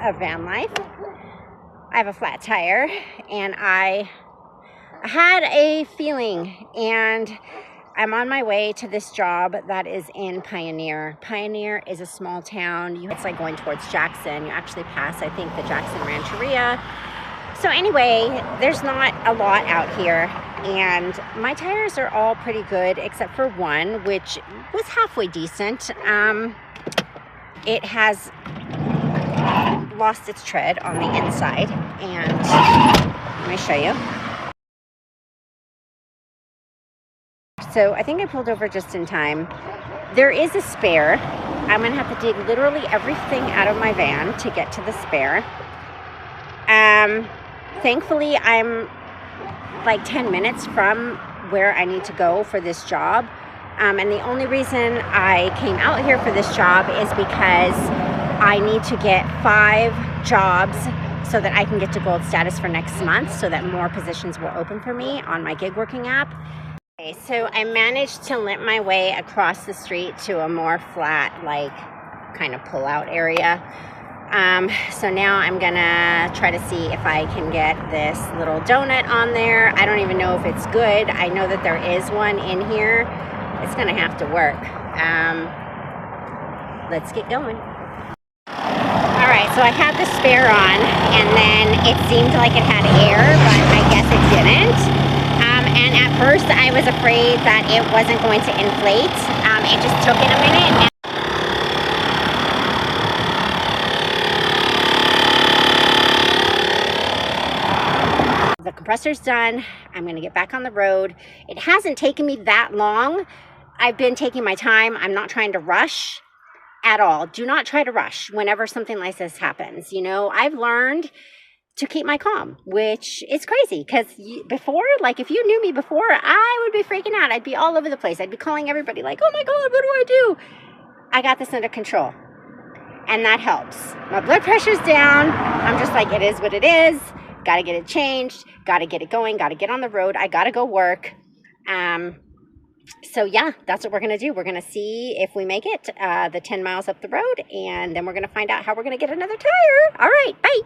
of van life. I have a flat tire, and I had a feeling, and I'm on my way to this job that is in Pioneer. Pioneer is a small town. It's like going towards Jackson. You actually pass, I think, the Jackson Rancheria. So anyway, there's not a lot out here, and my tires are all pretty good except for one, which was halfway decent. It has lost its tread on the inside, and let me show you. So I think I pulled over just in time. There is a spare. I'm gonna have to dig literally everything out of my van to get to the spare. Thankfully, I'm like 10 minutes from where I need to go for this job. And the only reason I came out here for this job is because I need to get 5 jobs so that I can get to gold status for next month, so that more positions will open for me on my gig working app. Okay, so I managed to limp my way across the street to a more flat, like, kind of pull-out area. So now I'm gonna try to see if I can get this little donut on there. I don't even know if it's good. I know that there is one in here. It's gonna have to work. Let's get going. All right, so I had the spare on, and then it seemed like it had air, but I guess it didn't. And at first I was afraid that it wasn't going to inflate. It just took it a minute. The compressor's done. I'm gonna get back on the road. It hasn't taken me that long. I've been taking my time. I'm not trying to rush at all. Do not try to rush whenever something like this happens. You know, I've learned to keep my calm, which is crazy, because before, like, if you knew me before, I would be freaking out. I'd be all over the place. I'd be calling everybody like, oh my God, what do I do? I got this under control, and that helps. My blood pressure's down. I'm just like, it is what it is. Got to get it changed, got to get it going, got to get on the road. I got to go work. So yeah, that's what we're going to do. We're going to see if we make it the 10 miles up the road, and then we're going to find out how we're going to get another tire. All right, bye.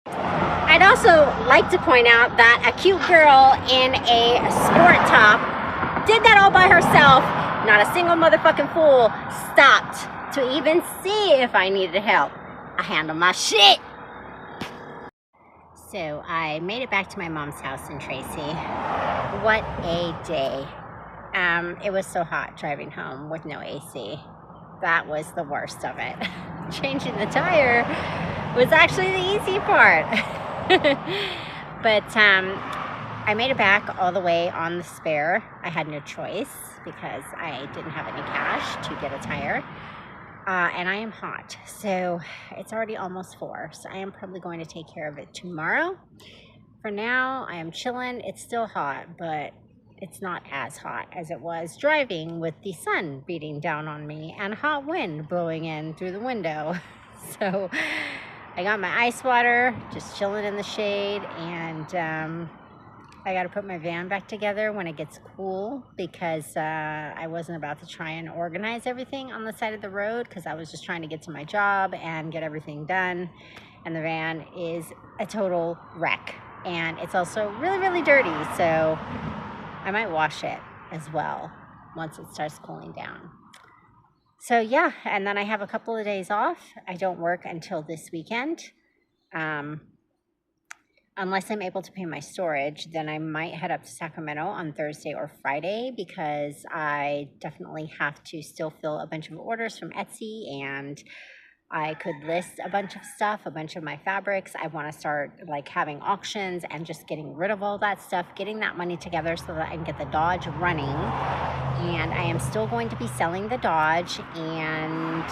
I'd also like to point out that a cute girl in a sport top did that all by herself. Not a single motherfucking fool stopped to even see if I needed help. I handle my shit. So I made it back to my mom's house in Tracy. What a day. It was so hot driving home with no AC. That was the worst of it. Changing the tire was actually the easy part. But I made it back all the way on the spare. I had no choice because I didn't have any cash to get a tire. And I am hot, so it's already almost 4, so I am probably going to take care of it tomorrow. For now, I am chilling. It's still hot, but it's not as hot as it was driving with the sun beating down on me and hot wind blowing in through the window. So I got my ice water, just chilling in the shade, and I got to put my van back together when it gets cool, because I wasn't about to try and organize everything on the side of the road, because I was just trying to get to my job and get everything done. And the van is a total wreck, and it's also really, really dirty. So I might wash it as well once it starts cooling down. So yeah, and then I have a couple of days off. I don't work until this weekend. Unless I'm able to pay my storage, then I might head up to Sacramento on Thursday or Friday, because I definitely have to still fill a bunch of orders from Etsy, and I could list a bunch of stuff, a bunch of my fabrics. I want to start like having auctions and just getting rid of all that stuff, getting that money together so that I can get the Dodge running. And I am still going to be selling the Dodge and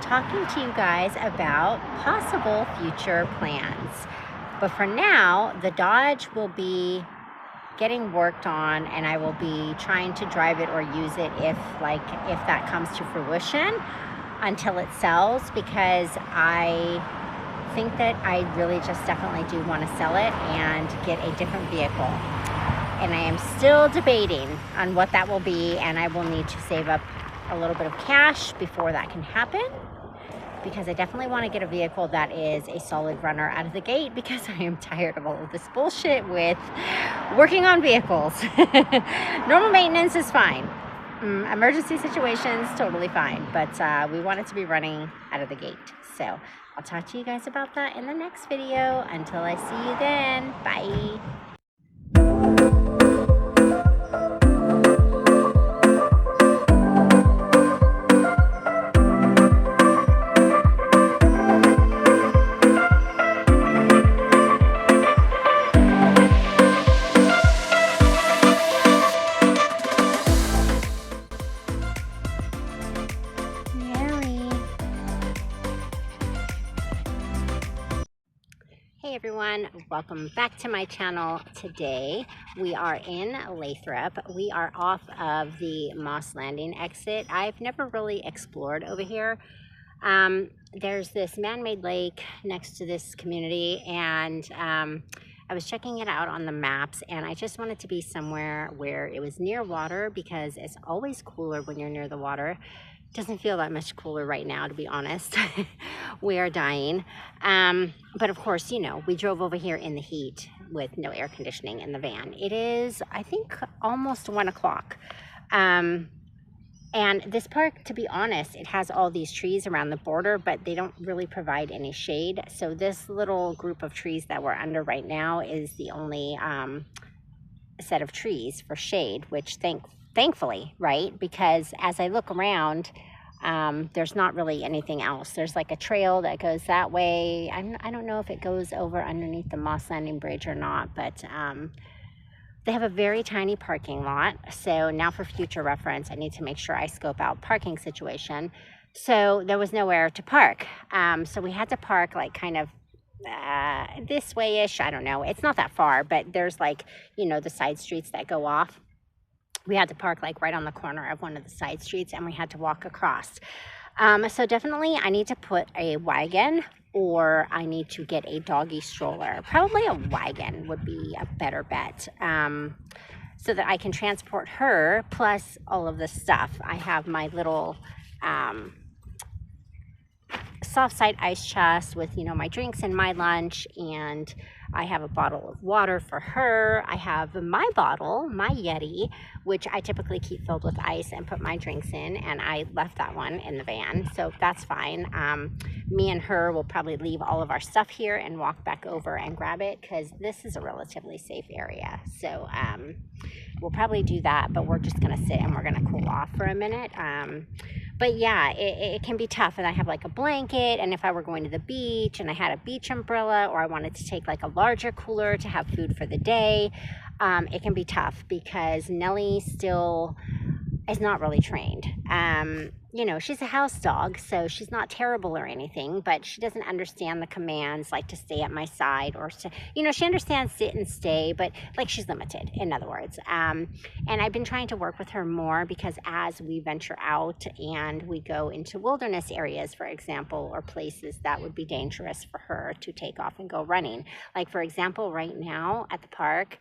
talking to you guys about possible future plans. But for now, the Dodge will be getting worked on, and I will be trying to drive it or use it if that comes to fruition, until it sells, because I think that I really just definitely do want to sell it and get a different vehicle. And I am still debating on what that will be, and I will need to save up a little bit of cash before that can happen. because I definitely want to get a vehicle that is a solid runner out of the gate, because I am tired of all of this bullshit with working on vehicles. Normal maintenance is fine. Emergency situations, totally fine. But we want it to be running out of the gate. So I'll talk to you guys about that in the next video. Until I see you then, bye. Hey everyone, welcome back to my channel. Today we are in Lathrop. We are off of the Moss Landing exit. I've never really explored over here. There's this man-made lake next to this community, and I was checking it out on the maps, and I just wanted to be somewhere where it was near water, because it's always cooler when you're near the water. Doesn't feel that much cooler right now, to be honest. We are dying. But of course, you know, we drove over here in the heat with no air conditioning in the van. It is, I think, almost 1 o'clock. And this park, to be honest, it has all these trees around the border, but they don't really provide any shade. So this little group of trees that we're under right now is the only set of trees for shade, which thankfully, right? Because as I look around, there's not really anything else. There's like a trail that goes that way. I don't know if it goes over underneath the Moss Landing Bridge or not, but they have a very tiny parking lot. So now, for future reference, I need to make sure I scope out parking situation. So there was nowhere to park. So we had to park like kind of this way-ish. I don't know. It's not that far, but there's like, you know, the side streets that go off. We had to park like right on the corner of one of the side streets, and we had to walk across. So definitely I need to put a wagon, or I need to get a doggy stroller. Probably a wagon would be a better bet, so that I can transport her plus all of this stuff. I have my little soft side ice chest with, you know, my drinks and my lunch, and I have a bottle of water for her. I have my bottle, my Yeti, which I typically keep filled with ice and put my drinks in, and I left that one in the van, so that's fine. Me and her will probably leave all of our stuff here and walk back over and grab it, because this is a relatively safe area. So we'll probably do that, but we're just gonna sit and we're gonna cool off for a minute. But yeah, it can be tough. And I have like a blanket, and if I were going to the beach and I had a beach umbrella, or I wanted to take like a larger cooler to have food for the day, it can be tough, because Nellie still is not really trained. You know, she's a house dog, so she's not terrible or anything, but she doesn't understand the commands, like to stay at my side, or to, you know, she understands sit and stay, but like she's limited, in other words. And I've been trying to work with her more, because as we venture out and we go into wilderness areas, for example, or places that would be dangerous for her to take off and go running. Like, for example, right now at the park,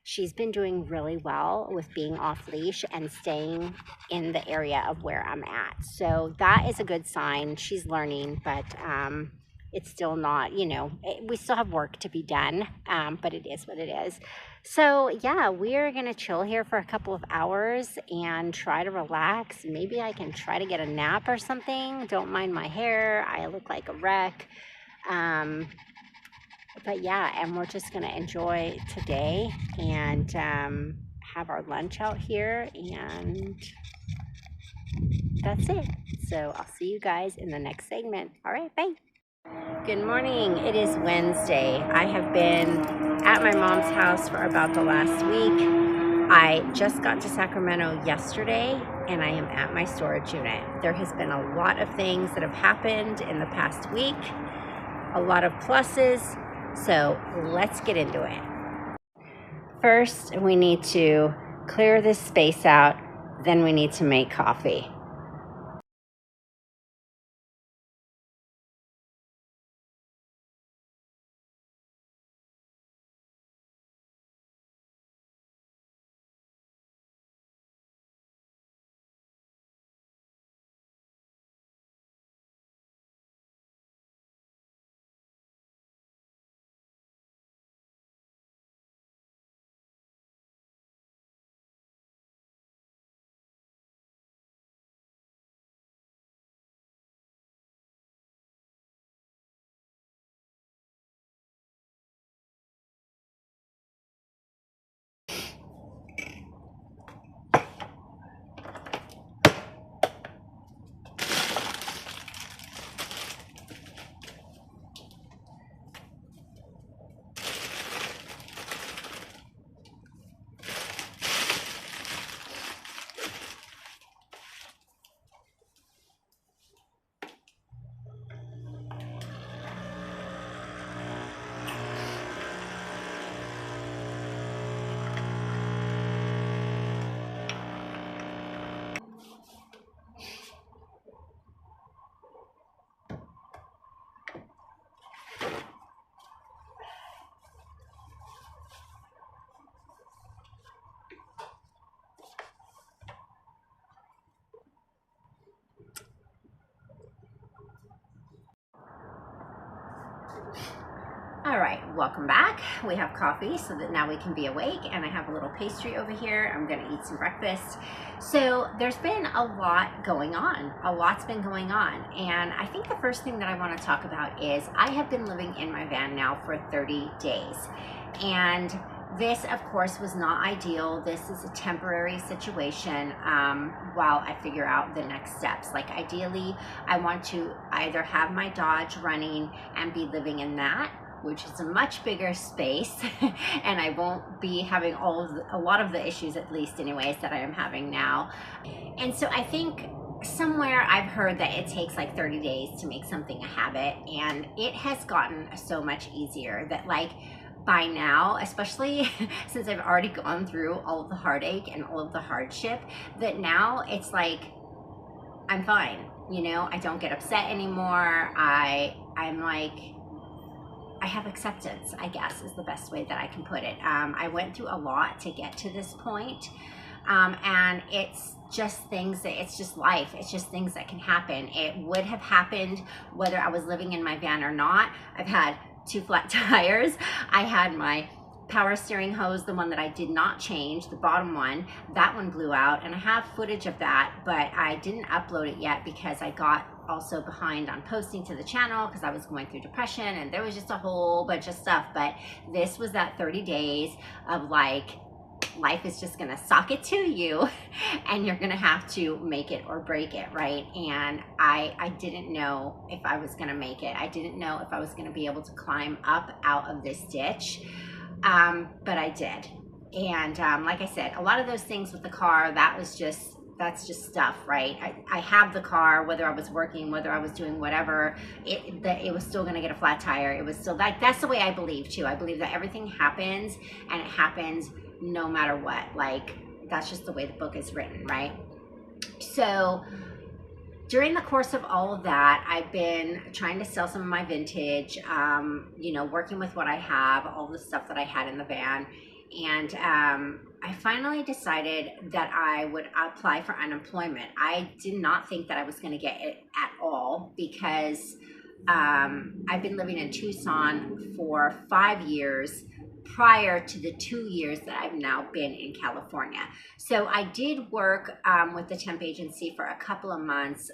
she's been doing really well with being off leash and staying in the area of where I'm at. So that is a good sign. She's learning, but it's still not, you know, we still have work to be done, but it is what it is. So yeah, we're gonna chill here for a couple of hours and try to relax. Maybe I can try to get a nap or something. Don't mind my hair. I look like a wreck. But yeah, and we're just gonna enjoy today and have our lunch out here, and that's it. So I'll see you guys in the next segment. All right, bye. Good morning. It is Wednesday. I have been at my mom's house for about the last week. I just got to Sacramento yesterday, and I am at my storage unit. There has been a lot of things that have happened in the past week, a lot of pluses. So let's get into it. First, we need to clear this space out. Then we need to make coffee. All right, welcome back. We have coffee so that now we can be awake, and I have a little pastry over here. I'm gonna eat some breakfast. So there's been a lot going on. A lot's been going on. And I think the first thing that I wanna talk about is I have been living in my van now for 30 days. And this, of course, was not ideal. This is a temporary situation while I figure out the next steps. Like ideally, I want to either have my Dodge running and be living in that, which is a much bigger space, and I won't be having a lot of the issues, at least anyways, that I am having now. And so I think somewhere I've heard that it takes like 30 days to make something a habit, and it has gotten so much easier that like by now, especially since I've already gone through all of the heartache and all of the hardship, that now it's like I'm fine. You know, I don't get upset anymore. I'm like, I have acceptance, I guess, is the best way that I can put it. I went through a lot to get to this point, and it's just things that, it's just life. It's just things that can happen. It would have happened whether I was living in my van or not. I've had 2 flat tires. I had my power steering hose, the one that I did not change, the bottom one, that one blew out, and I have footage of that, but I didn't upload it yet because I got also behind on posting to the channel because I was going through depression and there was just a whole bunch of stuff. But this was that 30 days of like, life is just gonna sock it to you and you're gonna have to make it or break it, right? And I didn't know if I was gonna make it. I didn't know if I was gonna be able to climb up out of this ditch, but I did. And like I said, a lot of those things with the car, that's just stuff, right? I have the car, whether I was working, whether I was doing whatever, it was still gonna get a flat tire. It was still like, that's the way I believe too. I believe that everything happens, and it happens no matter what. Like, that's just the way the book is written, right? So during the course of all of that, I've been trying to sell some of my vintage, you know, working with what I have, all the stuff that I had in the van. And I finally decided that I would apply for unemployment. I did not think that I was going to get it at all because I've been living in Tucson for 5 years prior to the 2 years that I've now been in California. So I did work with the temp agency for a couple of months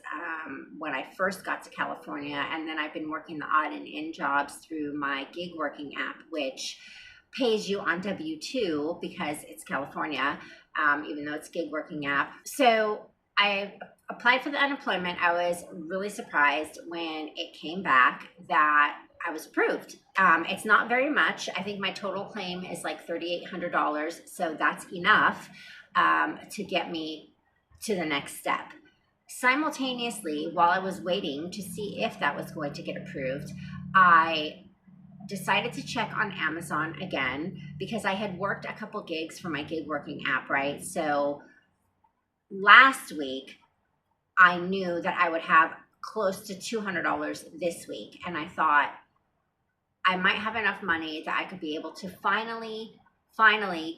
when I first got to California, and then I've been working the odd and end jobs through my gig working app, which pays you on W-2 because it's California, even though it's a gig working app. So I applied for the unemployment. I was really surprised when it came back that I was approved. It's not very much. I think my total claim is like $3,800. So that's enough to get me to the next step. Simultaneously, while I was waiting to see if that was going to get approved, I decided to check on Amazon again because I had worked a couple gigs for my gig working app, right? So last week, I knew that I would have close to $200 this week. And I thought I might have enough money that I could be able to finally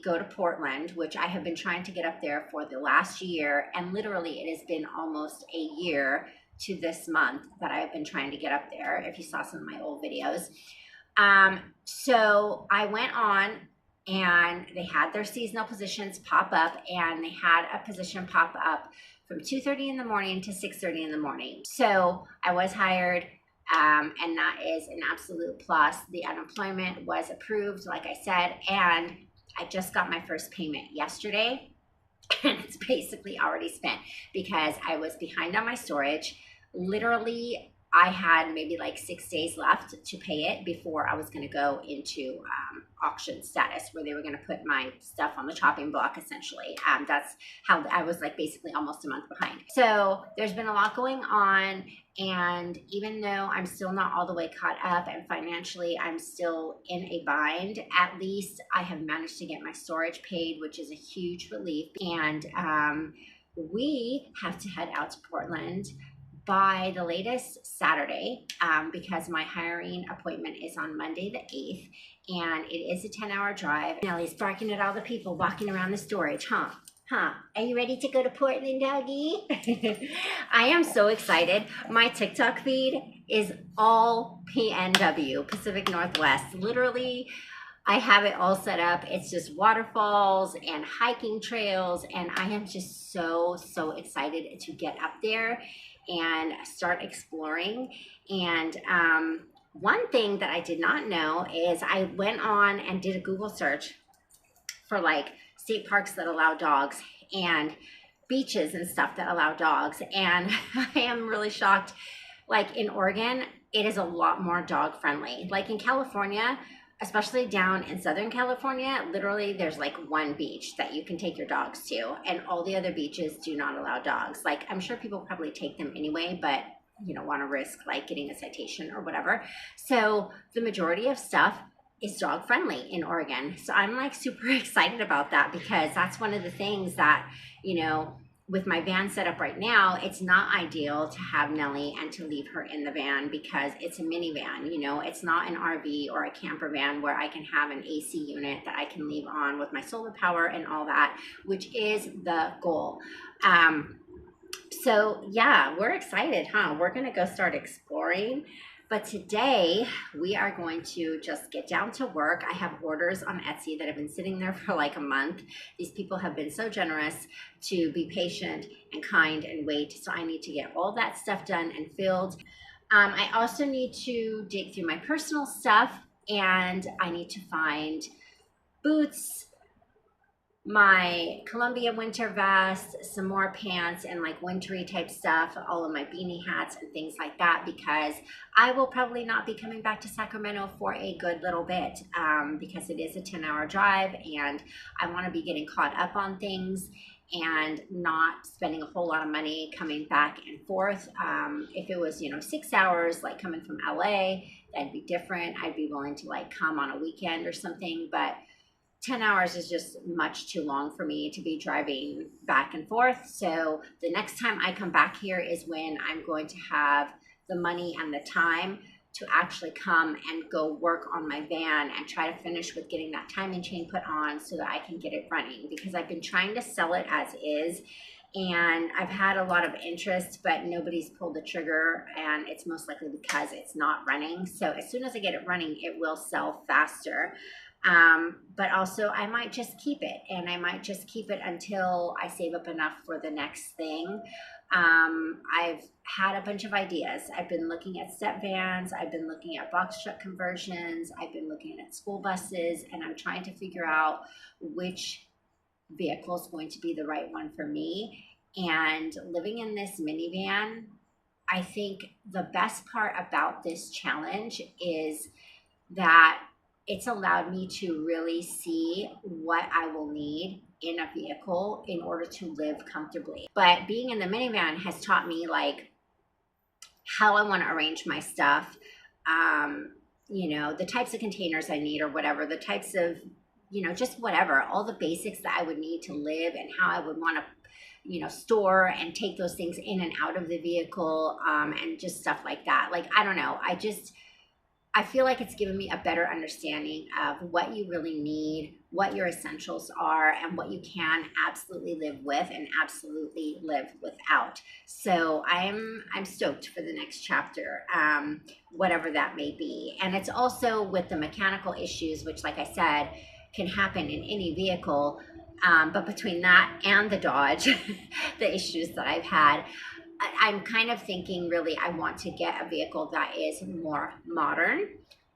go to Portland, which I have been trying to get up there for the last year. And literally it has been almost a year to this month that I've been trying to get up there, if you saw some of my old videos. So I went on and they had their seasonal positions pop up, and they had a position pop up from 2:30 in the morning to 6:30 in the morning. So I was hired, and that is an absolute plus. The unemployment was approved, like I said, and I just got my first payment yesterday, and it's basically already spent because I was behind on my storage. Literally, I had maybe like 6 days left to pay it before I was going to go into auction status, where they were going to put my stuff on the chopping block, essentially. That's how I was like basically almost a month behind. So there's been a lot going on, and even though I'm still not all the way caught up and financially I'm still in a bind, at least I have managed to get my storage paid, which is a huge relief. And we have to head out to Portland by the latest Saturday, because my hiring appointment is on Monday the 8th, and it is a 10-hour drive. Nellie's barking at all the people walking around the storage, huh? Are you ready to go to Portland, doggy? I am so excited. My TikTok feed is all PNW, Pacific Northwest. Literally, I have it all set up. It's just waterfalls and hiking trails, and I am just so excited to get up there and start exploring. And one thing that I did not know is I went on and did a Google search for like state parks that allow dogs and beaches and stuff that allow dogs. And I am really shocked. Like in Oregon, it is a lot more dog friendly. Like in California, especially down in Southern California, literally there's like one beach that you can take your dogs to, and all the other beaches do not allow dogs. Like I'm sure people probably take them anyway, but you don't want to risk like getting a citation or whatever. So the majority of stuff is dog friendly in Oregon. So I'm like super excited about that, because that's one of the things that, you know, with my van set up right now, it's not ideal to have Nellie and to leave her in the van, because it's a minivan, you know, it's not an RV or a camper van where I can have an AC unit that I can leave on with my solar power and all that, which is the goal. So yeah, we're excited, huh? We're gonna go start exploring. But today we are going to just get down to work. I have orders on Etsy that have been sitting there for like a month. These people have been so generous to be patient and kind and wait. So I need to get all that stuff done and filled. I also need to dig through my personal stuff, and I need to find boots, my Columbia winter vest, some more pants and like wintry type stuff, all of my beanie hats and things like that, because I will probably not be coming back to Sacramento for a good little bit, because it is a 10-hour drive and I want to be getting caught up on things and not spending a whole lot of money coming back and forth. If it was, 6 hours, like coming from LA, that'd be different. I'd be willing to like come on a weekend or something, but 10 hours is just much too long for me to be driving back and forth. So the next time I come back here is when I'm going to have the money and the time to actually come and go work on my van and try to finish with getting that timing chain put on so that I can get it running, because I've been trying to sell it as is. And I've had a lot of interest, but nobody's pulled the trigger, and it's most likely because it's not running. So as soon as I get it running, it will sell faster. But also I might just keep it, and I might just keep it until I save up enough for the next thing. I've had a bunch of ideas. I've been looking at step vans. I've been looking at box truck conversions. I've been looking at school buses, and I'm trying to figure out which vehicle is going to be the right one for me. And living in this minivan, I think the best part about this challenge is that it's allowed me to really see what I will need in a vehicle in order to live comfortably. But being in the minivan has taught me like how I want to arrange my stuff, the types of containers I need or whatever, the types of, just whatever, all the basics that I would need to live, and how I would want to store and take those things in and out of the vehicle, and just stuff like that. Like, I don't know. I feel like it's given me a better understanding of what you really need, what your essentials are, and what you can absolutely live with and absolutely live without. So I'm stoked for the next chapter, whatever that may be. And it's also with the mechanical issues, which, like I said, can happen in any vehicle. But between that and the Dodge, the issues that I've had, I'm kind of thinking really I want to get a vehicle that is more modern.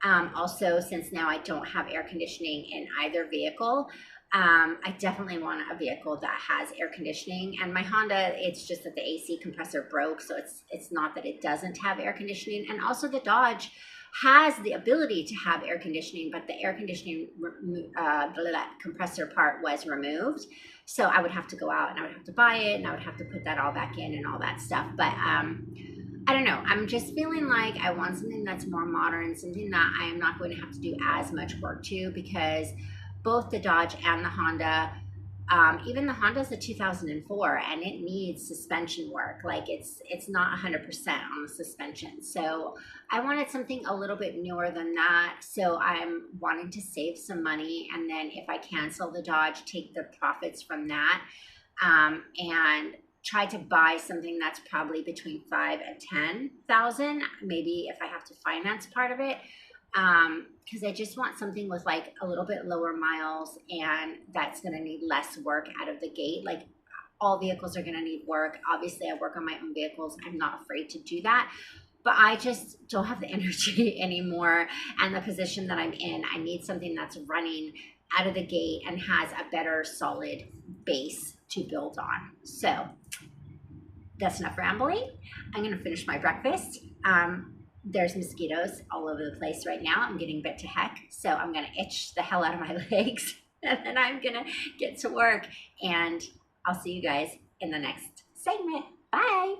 Also, since now I don't have air conditioning in either vehicle, I definitely want a vehicle that has air conditioning. And my Honda, it's just that the AC compressor broke, so it's not that it doesn't have air conditioning. And also the Dodge has the ability to have air conditioning, but the air conditioning compressor part was removed. So I would have to go out and I would have to buy it, and I would have to put that all back in and all that stuff. But I don't know. I'm just feeling like I want something that's more modern, something that I am not going to have to do as much work to, because both the Dodge and the Honda, even the Honda's a 2004, and it needs suspension work. Like it's not 100% on the suspension. So I wanted something a little bit newer than that. So I'm wanting to save some money, and then if I cancel the Dodge, take the profits from that, and try to buy something that's probably between 5 and 10,000, maybe if I have to finance part of it. Because I just want something with like a little bit lower miles and that's going to need less work out of the gate. Like all vehicles are going to need work. Obviously, I work on my own vehicles. I'm not afraid to do that. But I just don't have the energy anymore and the position that I'm in. I need something that's running out of the gate and has a better solid base to build on. So that's enough rambling. I'm going to finish my breakfast. There's mosquitoes all over the place right now. I'm getting bit to heck. So I'm going to itch the hell out of my legs. And then I'm going to get to work. And I'll see you guys in the next segment. Bye.